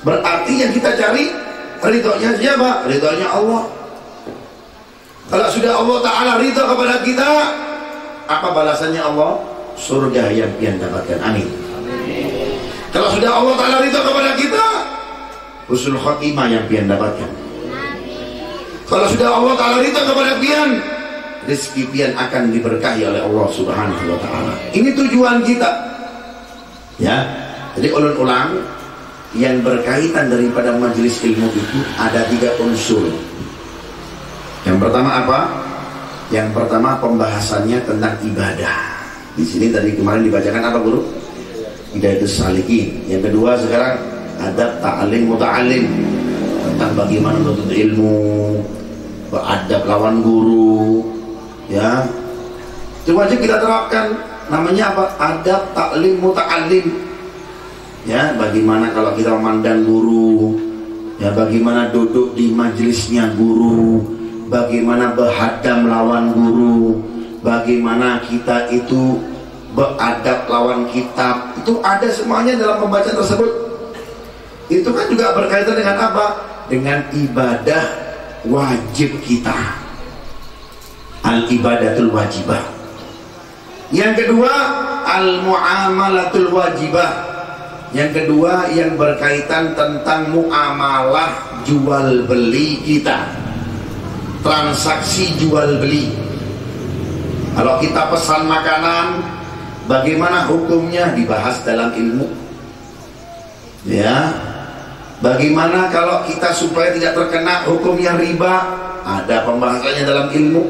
Berarti yang kita cari ridhonya siapa? Ridhonya Allah. Kalau sudah Allah Ta'ala ridho kepada kita, apa balasannya Allah? Surga yang pian dapatkan. Amin. Kalau sudah Allah Ta'ala ridho kepada kita, husnul khotimah yang pian dapatkan. Kalau sudah Allah Ta'ala ridho kepada pian, rezeki pian akan diberkahi oleh Allah Subhanahu wa Ta'ala. Ini tujuan kita, ya. Jadi ulun ulang, yang berkaitan daripada majelis ilmu itu ada 3 unsur. Yang pertama apa? Yang pertama pembahasannya tentang ibadah. Di sini tadi kemarin dibacakan apa Guru? Hidayatus Salikin. Yang kedua sekarang adab ta'alim muta'alim, tentang bagaimana menuntut ilmu, beradab lawan guru, ya. Itu wajib kita terapkan. Namanya apa? Adab ta'lim muta'alim, ya. Bagaimana kalau kita memandang guru, ya, bagaimana duduk di majelisnya guru, bagaimana berhadap lawan guru, bagaimana kita itu beradab lawan kitab. Itu ada semuanya dalam pembacaan tersebut. Itu kan juga berkaitan dengan apa? Dengan ibadah wajib kita, al-ibadatul wajibah. Yang kedua, al-muamalatul wajibah. Yang kedua yang berkaitan tentang muamalah jual beli kita, transaksi jual beli. Kalau kita pesan makanan, bagaimana hukumnya dibahas dalam ilmu, ya. Bagaimana kalau kita supaya tidak terkena hukumnya riba, ada pembahasannya dalam ilmu.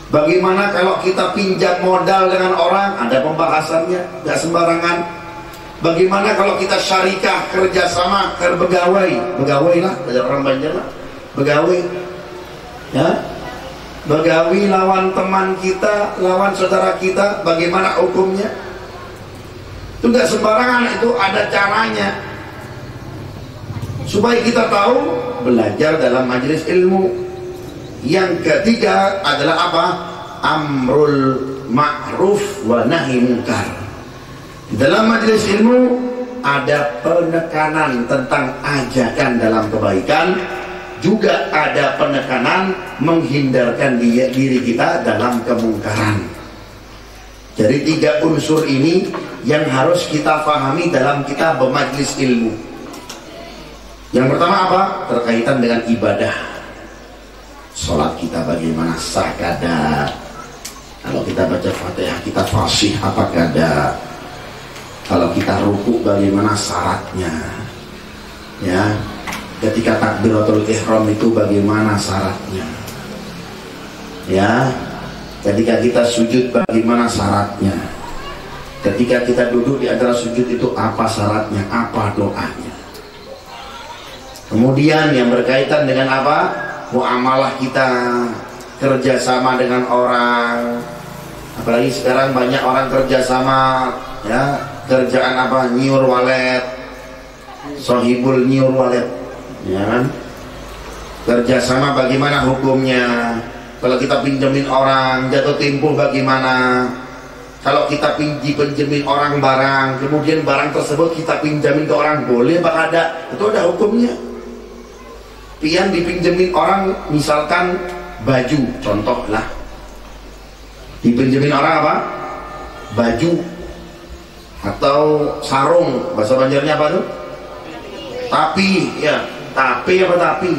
Bagaimana kalau kita pinjam modal dengan orang, ada pembahasannya, tidak sembarangan. Bagaimana kalau kita syarikah kerjasama berbegawai, begawai lah, banyak orang Banjar lah, begawai, ya. Begawi lawan teman kita, lawan saudara kita, bagaimana hukumnya? Itu tidak sembarangan, itu ada caranya. Supaya kita tahu, belajar dalam majelis ilmu. Yang ketiga adalah apa? Amrul ma'ruf wa nahi munkar. Dalam majelis ilmu ada penekanan tentang ajakan dalam kebaikan, juga ada penekanan menghindarkan diri kita dalam kemungkaran. Jadi 3 unsur ini yang harus kita pahami dalam kita bermajlis ilmu. Yang pertama apa? Terkaitan dengan ibadah. Sholat kita bagaimana, sah kada? Kalau kita baca Fatihah kita fasih apa kada? Kalau kita ruku bagaimana syaratnya? Ya. Ketika takbiratul ihram itu bagaimana syaratnya? Ya. Ketika kita sujud bagaimana syaratnya? Ketika kita duduk di antara sujud itu apa syaratnya? Apa doanya? Kemudian yang berkaitan dengan apa? Muamalah kita, kerjasama dengan orang. Apalagi sekarang banyak orang kerjasama, ya, kerjaan apa? Nyur walet, sohibul nyur walet, ya kan? Kerjasama bagaimana hukumnya? Kalau kita pinjemin orang jatuh tempo bagaimana? Kalau kita pinjemin orang barang, kemudian barang tersebut kita pinjamin ke orang, boleh apa ada? Itu ada hukumnya. Pian dipinjemin orang, misalkan baju, contoh lah, dipinjemin orang apa? Baju atau sarung, bahasa Banjarnya apa tuh? Tapi, ya, tapi apa tapi?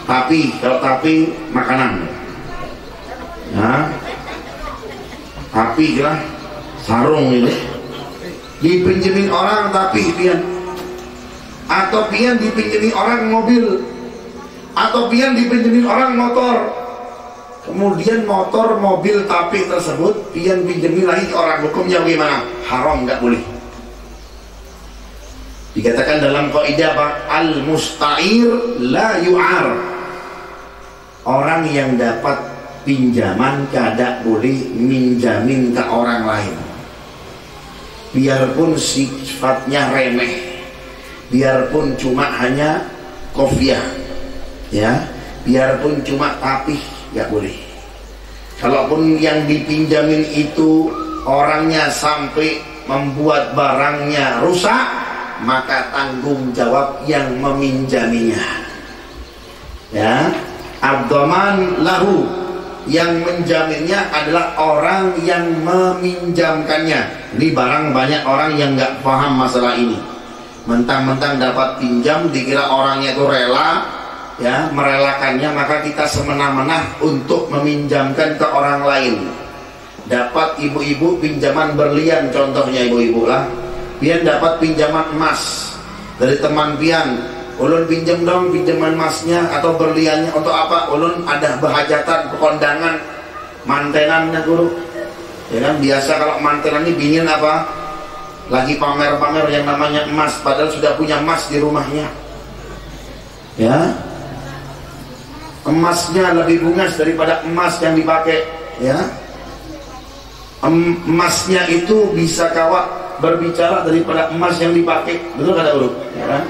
Tapi, kalau tapi makanan, ya, tapi lah sarung ini dipinjemin orang, tapi pian, atau pian dipinjemin orang mobil, atau pian dipinjemin orang motor, kemudian motor mobil tapi tersebut pian pinjemin lagi ke orang, hukumnya bagaimana? Haram, nggak boleh. Dikatakan dalam kaidah apa? Al musta'ir la yu'ar. Orang yang dapat pinjaman kada boleh minjamin ke orang lain, biarpun sifatnya remeh, biarpun cuma hanya kofiah, ya, biarpun cuma tapih, nggak boleh. Kalaupun yang dipinjamin itu orangnya sampai membuat barangnya rusak, maka tanggung jawab yang meminjaminya, ya. Ad-dhaman lahu, yang menjaminnya adalah orang yang meminjamkannya. Ini barang banyak orang yang nggak paham masalah ini, mentang-mentang dapat pinjam dikira orangnya itu rela, ya, merelakannya, maka kita semena-mena untuk meminjamkan ke orang lain. Dapat ibu-ibu pinjaman berlian, contohnya ibu-ibu lah, pian dapat pinjaman emas dari teman pian, ulun pinjam dong pinjaman emasnya atau berliannya, untuk apa? Ulun ada berhajatan, kondangan, mantenannya guru, ya kan? Biasa kalau mantenan ini bingin apa? Lagi pamer-pamer yang namanya emas, padahal sudah punya emas di rumahnya, ya. Emasnya lebih bungas daripada emas yang dipakai, ya. Emasnya itu bisa kawat berbicara daripada emas yang dipakai, betul kata guru, ya kan?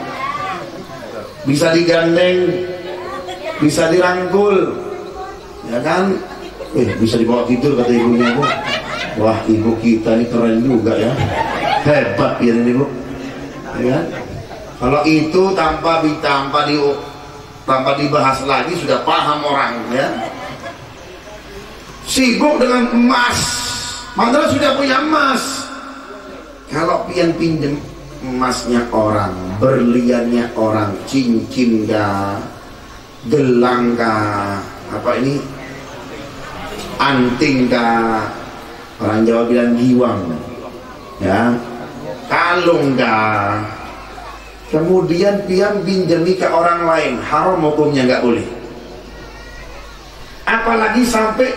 Bisa digandeng, bisa dirangkul, ya kan? Bisa dibawa tidur kata ibunya, Bu. Wah, ibu kita ini keren juga ya, hebat ya ini, Bu, ya kan? Kalau itu tanpa dibahas lagi sudah paham orang, ya. Sibuk dengan emas, padahal sudah punya emas. Kalau pian pinjem emasnya orang, berliannya orang, cincin kah, gelang kah, apa ini, anting kah, orang Jawa bilang giwang, ya, kalung kah, kemudian pian pinjami ke orang lain, haram hukumnya, nggak boleh. Apalagi sampai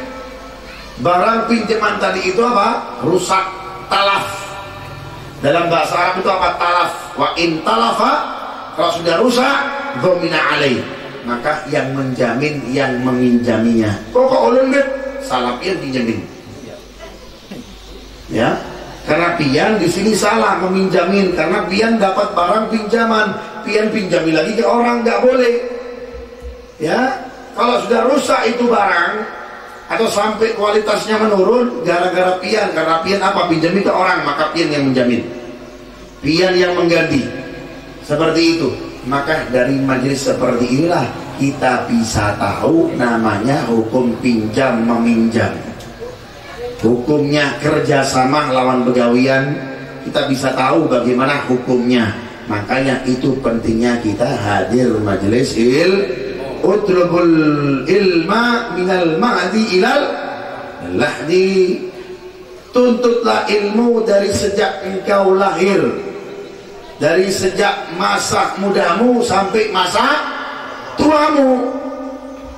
barang pinjaman tadi itu apa? Rusak, talaf. Dalam bahasa Arab itu apa? Talaf. Wa in talafa, kalau sudah rusak, dhamina alaih, maka yang menjamin yang meminjaminya. Kok ulun bet salah pian pinjamin, ya, karena pian di sini salah meminjamin, karena pian dapat barang pinjaman, pian pinjami lagi ke orang, nggak boleh, ya. Kalau sudah rusak itu barang atau sampai kualitasnya menurun gara-gara pian, karena pian apa? Pinjami ke orang, maka pian yang menjamin, pian yang mengganti, seperti itu. Maka dari majelis seperti inilah kita bisa tahu namanya hukum pinjam meminjam, hukumnya kerjasama lawan begawian, kita bisa tahu bagaimana hukumnya. Makanya itu pentingnya kita hadir majelis utlubul ilma minal ma'di ilal lahdi. Tuntutlah ilmu dari sejak engkau lahir, dari sejak masa mudamu sampai masa tuamu.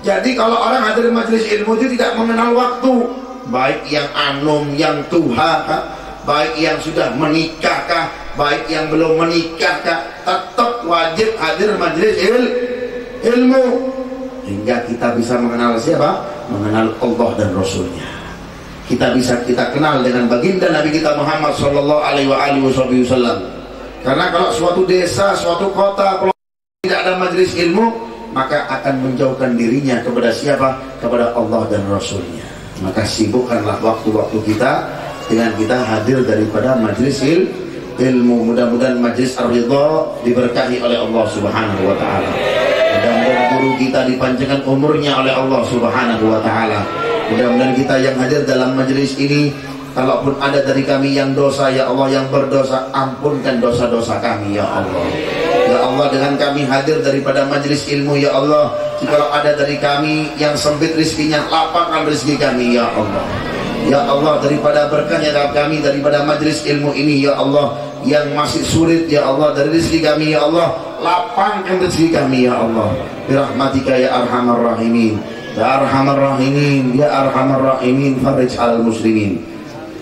Jadi kalau orang hadir majelis ilmu itu tidak mengenal waktu, baik yang anum, yang tuha, baik yang sudah menikahkah, baik yang belum menikahkah, tetap wajib hadir majelis ilmu, hingga kita bisa mengenal siapa? Mengenal Allah dan Rasulnya. Kita kenal dengan baginda Nabi kita Muhammad sallallahu alaihi wasallam. Karena kalau suatu desa, suatu kota tidak ada majelis ilmu, maka akan menjauhkan dirinya kepada siapa? Kepada Allah dan Rasulnya. Maka sibukkanlah waktu-waktu kita dengan kita hadir daripada majelis ilmu. Mudah-mudahan majelis ar-ridha diberkahi oleh Allah Subhanahu wa taala. Mudah-mudahan guru kita dipanjangkan umurnya oleh Allah Subhanahu wa taala. Mudah-mudahan kita yang hadir dalam majelis ini, kalaupun ada dari kami yang dosa, ya Allah, yang berdosa, ampunkan dosa-dosa kami ya Allah. Ya Allah, dengan kami hadir daripada majelis ilmu ya Allah, jikalau ada dari kami yang sempit rezekinya, lapangkan rezeki kami ya Allah. Ya Allah, daripada berkahnya kami daripada majelis ilmu ini ya Allah, yang masih sulit ya Allah dari rezeki kami ya Allah, lapangkan rezeki kami ya Allah. Birahmatika ya arhamar rahimin, ya arhamar rahimin, ya arhamar rahimin, farij al muslimin.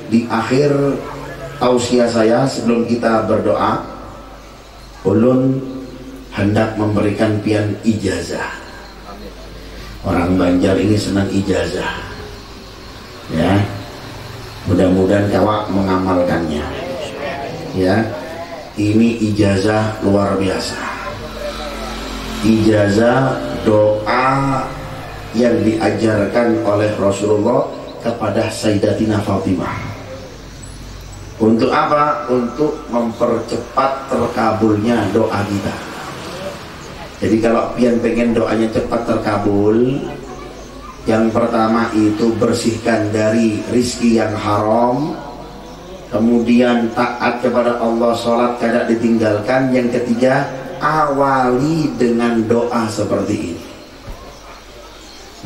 Di akhir tausiah saya sebelum kita berdoa, ulun hendak memberikan pian ijazah. Orang Banjar ini senang ijazah, ya. Mudah-mudahan kawak mengamalkannya, ya. Ini ijazah luar biasa, ijazah doa yang diajarkan oleh Rasulullah kepada Sayyidatina Fatimah. Untuk apa? Untuk mempercepat terkabulnya doa kita. Jadi kalau pian pengen doanya cepat terkabul, yang pertama itu bersihkan dari rizki yang haram, kemudian taat kepada Allah, sholat tidak ditinggalkan. Yang ketiga, awali dengan doa seperti ini.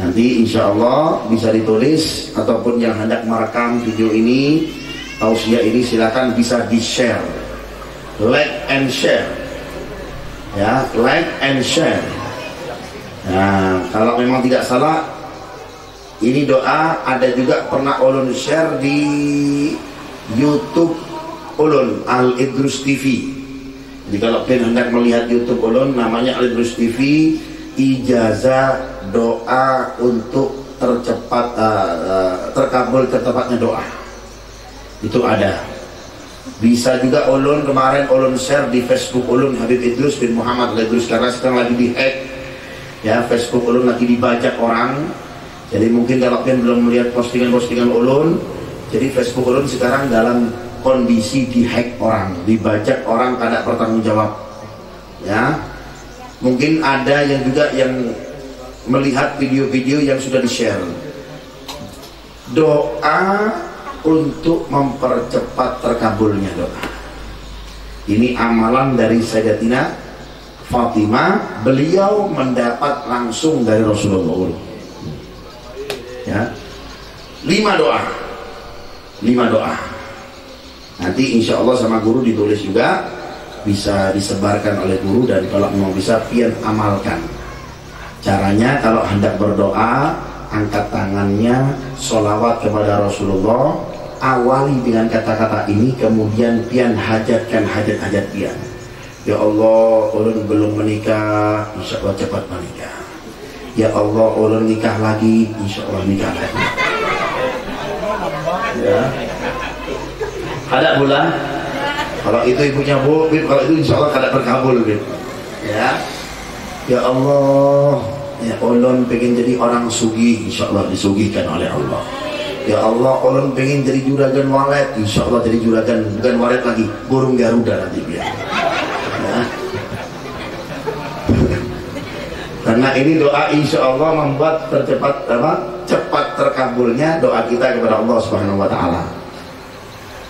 Nanti insya Allah bisa ditulis, ataupun yang hendak merekam video ini, tausiah ini, silakan bisa di share, like and share, ya, like and share. Nah, kalau memang tidak salah, ini doa ada juga pernah ulun share di YouTube ulun, Al Idrus TV. Jadi kalau kalian hendak melihat YouTube ulun, namanya Al Idrus TV, ijazah doa untuk tercepat terkabul tertepatnya doa. Itu ada. Bisa juga ulun kemarin ulun share di Facebook ulun, Habib Idrus bin Muhammad Idrus, karena sekarang lagi dihack, ya, Facebook ulun lagi dibajak orang. Jadi mungkin kalau kalian belum melihat postingan-postingan ulun, jadi Facebook ulun sekarang dalam kondisi dihack orang, dibajak orang, kada bertanggung jawab, ya. Mungkin ada yang juga yang melihat video-video yang sudah di-share. Doa untuk mempercepat terkabulnya doa. Ini amalan dari Sayyidatina Fatimah, beliau mendapat langsung dari Rasulullah. Ya. 5 doa. Nanti insya Allah sama guru ditulis juga, bisa disebarkan oleh guru, dan kalau mau bisa pian amalkan. Caranya kalau hendak berdoa, angkat tangannya, sholawat kepada Rasulullah, awali dengan kata-kata ini, kemudian pian hajatkan hajat-hajat pian. Ya Allah, ulun belum menikah, insya Allah cepat menikah. Ya Allah, ulun nikah lagi, insya Allah nikah lagi. Ya, ada bulan. Kalau itu ibunya Bu, kalau itu insya Allah kada terkabul, ya. Ya Allah, ya ulun pengen jadi orang sugih, insya Allah disugihkan oleh Allah. Ya Allah, ulun pengen jadi juragan walet, insya Allah jadi juragan, bukan walet lagi, burung Garuda nanti biar. Ya. Karena ini doa insya Allah membuat cepat terkabulnya doa kita kepada Allah Subhanahu Wa Taala.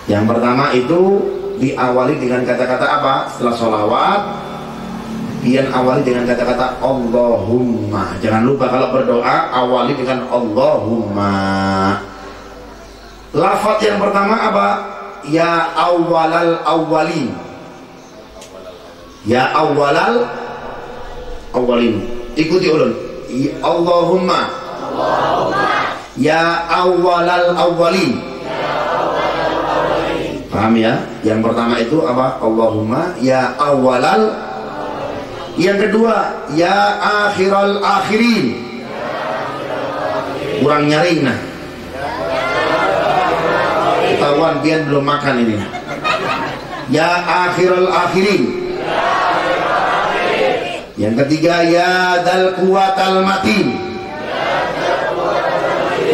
Yang pertama itu diawali dengan kata-kata apa? Setelah sholawat, pian awali dengan kata-kata Allahumma. Jangan lupa kalau berdoa awali dengan Allahumma. Lafaz yang pertama apa? Ya awwalal awwalin. Ya awwalal awwalin. Ikuti ulun. Allahumma. Ya awwalal awwalin. Paham ya? Yang pertama itu apa? Allahumma ya awwalal. Yang kedua, ya akhiral akhirin. Kurang nyaring nah. Ketahuan pian belum makan ini. Ya akhiral akhirin. Yang ketiga, ya dal quwatal matin.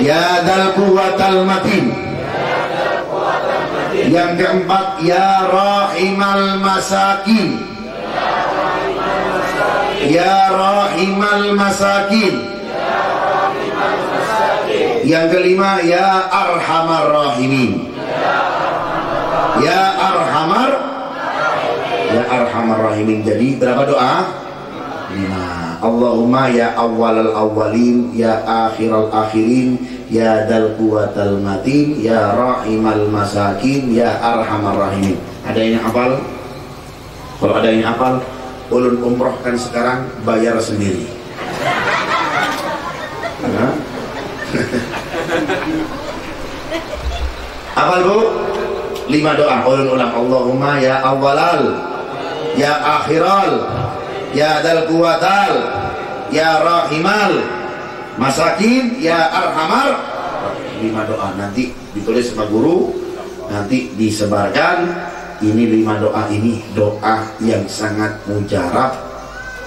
Ya dal quwatal matin. Yang keempat, ya rahimal masakin. Ya rahimal masakin. Yang kelima, ya arhamar rahimin. Ya arhamar rahimin. Jadi berapa doa? 5. Allahumma ya awwalal awwalin, ya akhiral akhirin, ya dal quwatal matin, ya rahimal masakin, ya arhamar rahimin. Ada yang hafal? Kalau ada yang hafal, ulun umrohkan sekarang, bayar sendiri. Hafal bu? 5 doa ulun ulang. Allahumma ya awwalal, ya akhiral, ya dal quwatal, ya rahimal masakin, ya arhamar. 5 doa nanti ditulis sama guru, nanti disebarkan. Ini 5 doa ini doa yang sangat mujarab,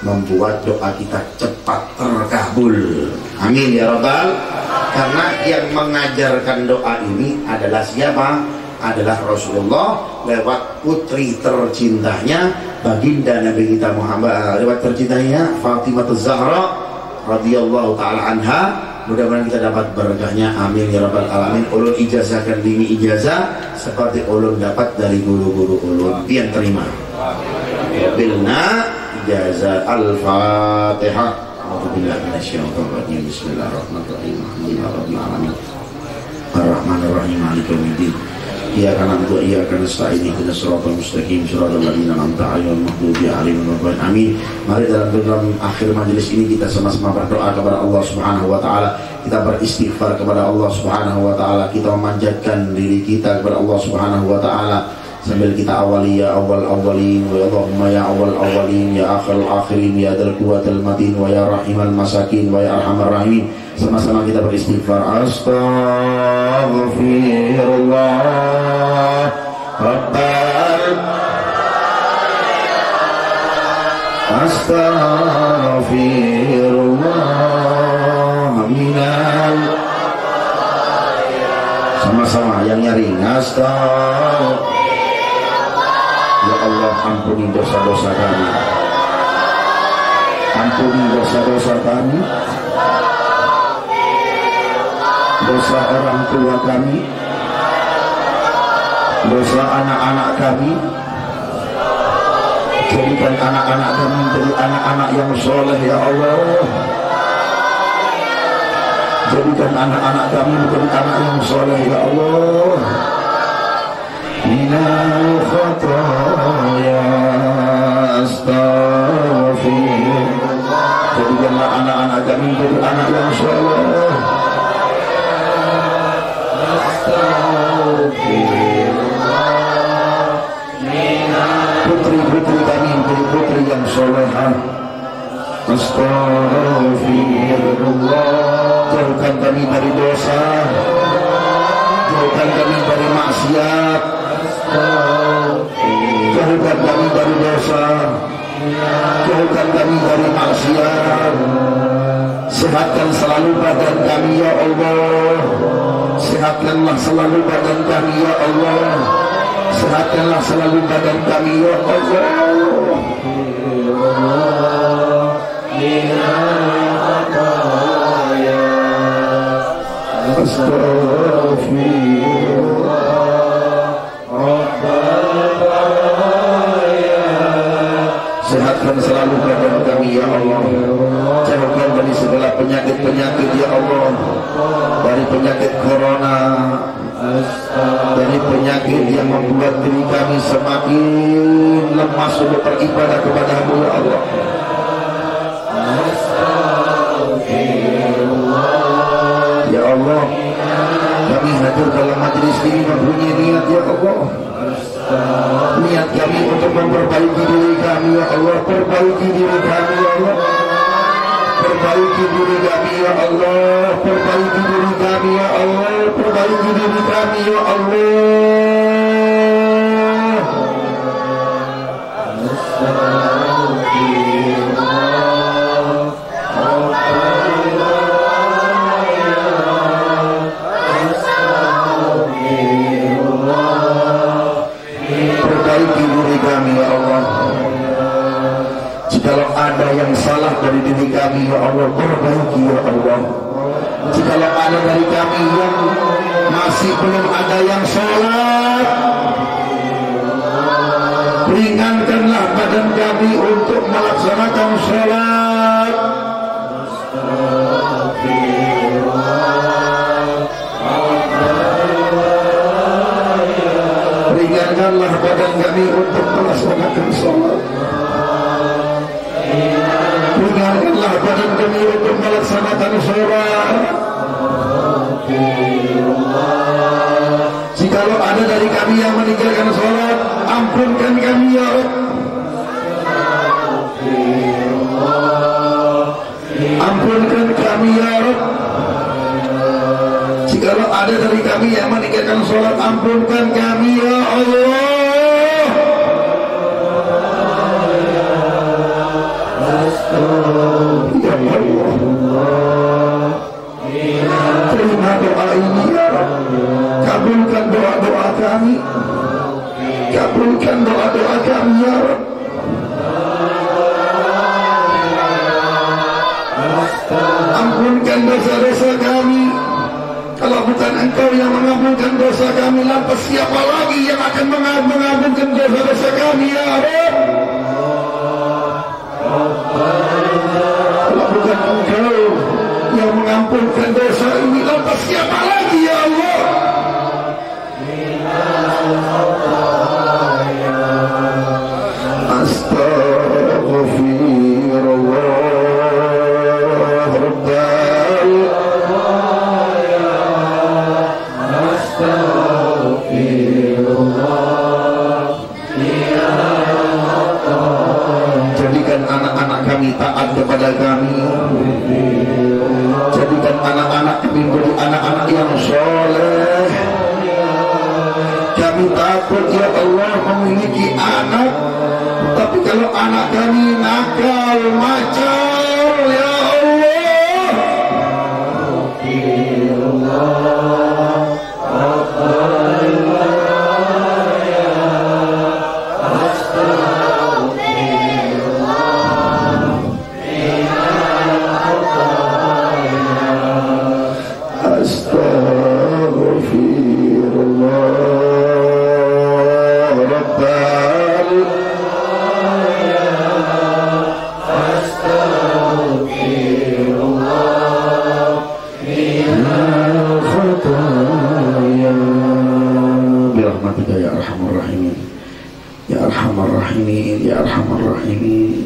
membuat doa kita cepat terkabul. Amin ya rabbal. Karena yang mengajarkan doa ini adalah siapa? Adalah Rasulullah lewat putri tercintanya, baginda Nabi kita Muhammad, lewat tercintanya Fatimah Az-Zahra radhiyallahu taala anha. Mudah-mudahan kita dapat berkahnya. Amin ya rabbal alamin. Ulun ijazahkan dini ijazah seperti ulun dapat dari guru-guru ulun. Pian terima. Bilna ijazah al-Fatihah. A'udzubillahi minasyaitonir rajim. Bismillahirrahmanirrahim. Alhamdulillahirabbil alamin. Ar-Rahmanir-Rahim. Maliki yaumiddin. Iyyaka na'budu wa iyyaka nasta'in. Ihdinas siratal mustaqim. Shiratal ladzina an'amta 'alaihim ghairil maghdubi 'alaihim waladdallin. Amin. Mari dalam akhir majelis ini kita sama-sama berdoa kepada Allah Subhanahu wa taala. Kita beristighfar kepada Allah Subhanahu wa taala. Kita memanjatkan diri kita kepada Allah Subhanahu wa taala sambil kita awali ya awal awalin wa Allahumma ya awal awalin ya akhirul akhirin ya dzal quwwatil matin wa ya rahimal masakin wa ya arhamar rahimin. Sama-sama kita beristighfar. Astaghfirullah Rabbal Astaghfirullah minal. Sama-sama yang nyaring. Astaghfirullah. Ya Allah, ampuni dosa-dosa kami. Ampuni dosa-dosa kami, dosa orang tua kami, dosa anak-anak kami. Jadikan anak-anak kami menjadi anak-anak yang soleh ya Allah. Jadikan anak-anak kami menjadi anak yang soleh ya Allah. Minal khataya astaghfirullah. Jadikanlah anak-anak kami menjadi anak yang soleh. Astaghfirullah. Putri-putri kami menjadi putri yang solehah. Astaghfirullah. Jauhkan kami dari dosa, jauhkan kami dari maksiat, jauhkan kami dari dosa, jauhkan kami dari maksiat. Sehatkan selalu badan kami ya Allah. Sehatkanlah selalu badan kami ya Allah. Sehatkanlah selalu badan kami ya Allah. Sehatkan selalu badan kami ya Allah. Jauhkan dari segala penyakit-penyakit ya Allah. Dari penyakit corona, dari penyakit yang membuat diri kami semakin lemas untuk beribadah kepada-Mu ya Allah. Ya Allah, kami hadir dalam majelis ini mempunyai niat ya Allah. Niat kami untuk memperbaiki diri kami ya Allah. Perbaiki diri kami ya Allah. Perbaiki diri kami ya Allah. Perbaiki diri kami ya Allah. Perbaiki diri kami ya Allah. Perbaiki diri kami ya Allah. Jikalau ada yang salah dari diri kami ya Allah, perbaiki ya Allah. Jikalau ada dari kami yang masih belum ada yang sholat, ringankanlah badan kami untuk melaksanakan sholat. Ringankanlah badan kami untuk melaksanakan sholat. Ringankanlah badan kami untuk melaksanakan sholat. Jikalau ada dari kami yang meninggalkan sholat, ampunkan kami ya Allah. Ampunkan kami ya Allah. Jikalau ada dari kami yang meninggalkan sholat, ampunkan kami ya Allah. Ya Allah, terima doa ini ya Allah. Kabulkan doa-doa kami. Kabulkan doa-doa kami ya Allah. Ampunkan dosa-dosa kami. Kalau bukan Engkau yang mengampunkan dosa kami, lantas siapa lagi yang akan mengampunkan dosa-dosa kami ya Allah? Kalau bukan Engkau yang mengampunkan dosa ini, lantas siapa lagi ya Allah? Astaghfirullah Rabbal Jadikan anak-anak kami taat kepada kami. Jadikan anak-anak kami menjadi anak-anak yang soleh. Kami takut ya Allah memiliki anak, tapi kalau anak kami nakal, macam ya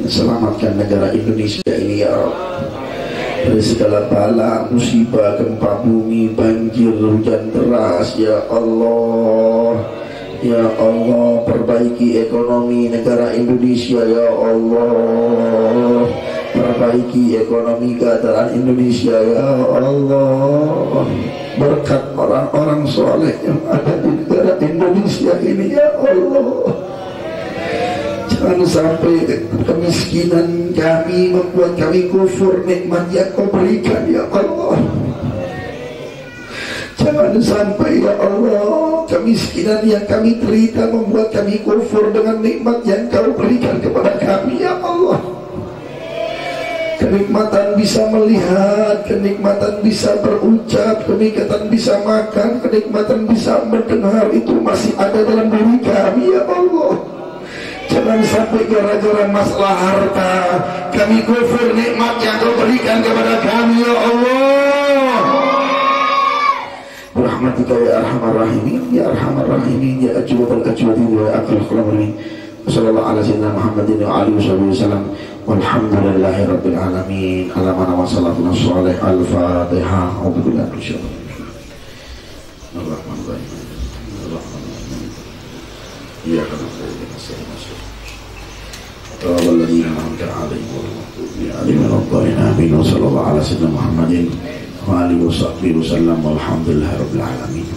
selamatkan negara Indonesia ini ya Allah dari segala bala, musibah, gempa bumi, banjir, hujan deras ya Allah. Ya Allah, perbaiki ekonomi negara Indonesia ya Allah. Perbaiki ekonomi keadaan Indonesia ya Allah. Berkat orang-orang soleh yang ada di negara Indonesia ini ya Allah. Jangan sampai kemiskinan kami membuat kami kufur nikmat yang Kau berikan ya Allah. Jangan sampai ya Allah kemiskinan yang kami derita membuat kami kufur dengan nikmat yang Kau berikan kepada kami ya Allah. Kenikmatan bisa melihat, kenikmatan bisa berucap, kenikmatan bisa makan, kenikmatan bisa mendengar, itu masih ada dalam diri kami ya Allah. Jangan sampai gara-gara masalah harta kami kufur nikmat yang Kau berikan kepada kami ya Allah. Rahmatika ya arhamar rahimin, ya arhamar rahimin, ya ajwabal ajwadin, ya akal khulamin. Sallallahu ala sayyidina Muhammadin wa alihi wasallam. Walhamdulillahi rabbil alamin. Alamana wa sallallahu alaihi al-fatihah. Alhamdulillah. Bismillahirrahmanirrahim. iyyaka na'budu wa iyyaka nasta'in. Walladina an'amta 'alaihim ghairil maghdubi 'alaihim waladdallin. Amin. Wa sallallahu ala sayyidina Muhammadin wa alihi wa sahbihi wasallam. Walhamdulillahirabbil alamin.